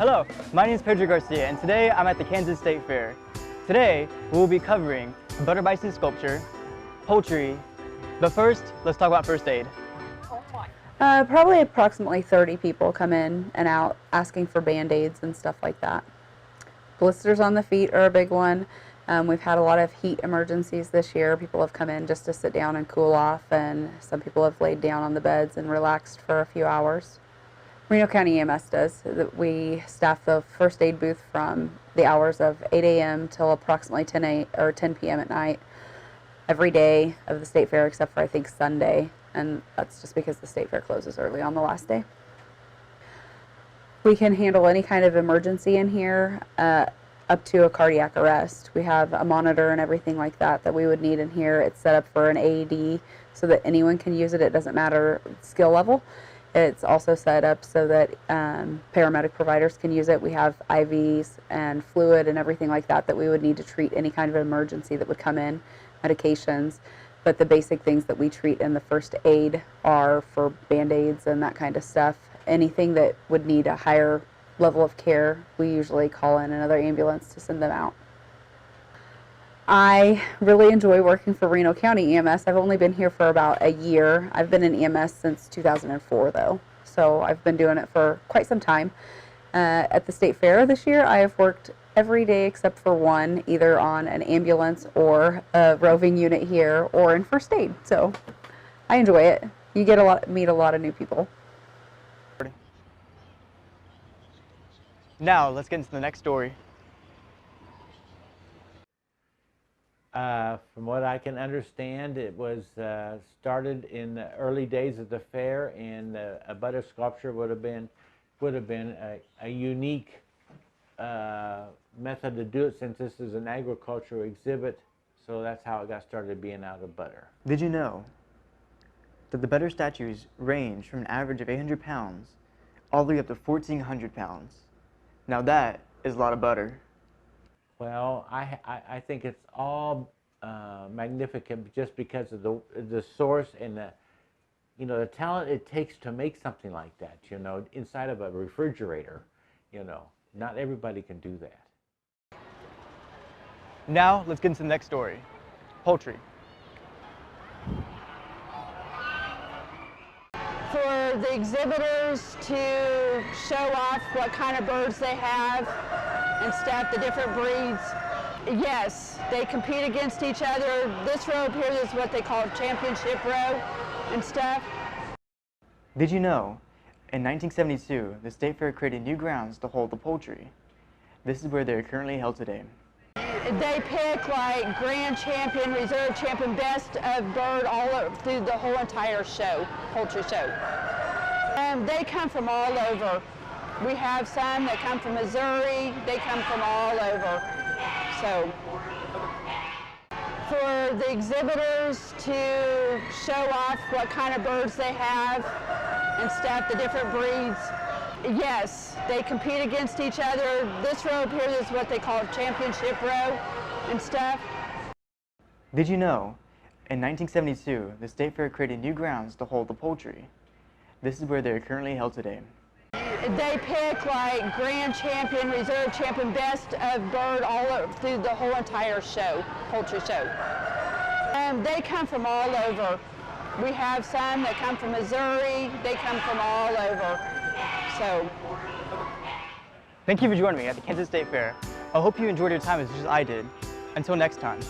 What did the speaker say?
Hello, my name is Pedro Garcia, and today I'm at the Kansas State Fair. Today, we will be covering butter bison sculpture, poultry, but first, let's talk about first aid. Probably approximately 30 people come in and out asking for Band-Aids and stuff like that. Blisters on the feet are a big one. We've had a lot of heat emergencies this year. People have come in just to sit down and cool off, and some people have laid down on the beds and relaxed for a few hours. Reno County EMS does. We staff the first aid booth from the hours of 8 a.m. till approximately 10 p.m. at night every day of the state fair except for I think Sunday, and that's just because the state fair closes early on the last day. We can handle any kind of emergency in here up to a cardiac arrest. We have a monitor and everything like that we would need in here. It's set up for an AED so that anyone can use it. It doesn't matter skill level. It's also set up so that paramedic providers can use it. We have IVs and fluid and everything like that we would need to treat any kind of emergency that would come in, medications. But the basic things that we treat in the first aid are for Band-Aids and that kind of stuff. Anything that would need a higher level of care, we usually call in another ambulance to send them out. I really enjoy working for Reno County EMS. I've only been here for about a year. I've been in EMS since 2004 though, so I've been doing it for quite some time. At the state fair this year, I have worked every day except for one, either on an ambulance or a roving unit here or in first aid, so I enjoy it. You get meet a lot of new people. Now, let's get into the next story. From what I can understand, it was started in the early days of the fair, and a butter sculpture would have been a unique method to do it, since this is an agricultural exhibit. So that's how it got started, being out of butter. Did you know that the butter statues range from an average of 800 pounds all the way up to 1,400 pounds? Now that is a lot of butter. Well, I think it's all magnificent just because of the source and the talent it takes to make something like that, inside of a refrigerator. Not everybody can do that. Now, let's get into the next story. Poultry. For the exhibitors to show off what kind of birds they have and stuff, the different breeds. Yes, they compete against each other. This row up here is what they call championship row and stuff. Did you know, in 1972, the State Fair created new grounds to hold the poultry. This is where they are currently held today. They pick like grand champion, reserve champion, best of bird all through the whole entire show, poultry show. They come from all over. We have some that come from Missouri. They come from all over. So, for the exhibitors to show off what kind of birds they have and stuff, the different breeds. Yes, they compete against each other. This row up here is what they call championship row and stuff. Did you know, in 1972, the State Fair created new grounds to hold the poultry. This is where they are currently held today. They pick like grand champion, reserve champion, best of bird all through the whole entire show, poultry show. They come from all over. We have some that come from Missouri. They come from all over. So, thank you for joining me at the Kansas State Fair. I hope you enjoyed your time as much as I did. Until next time.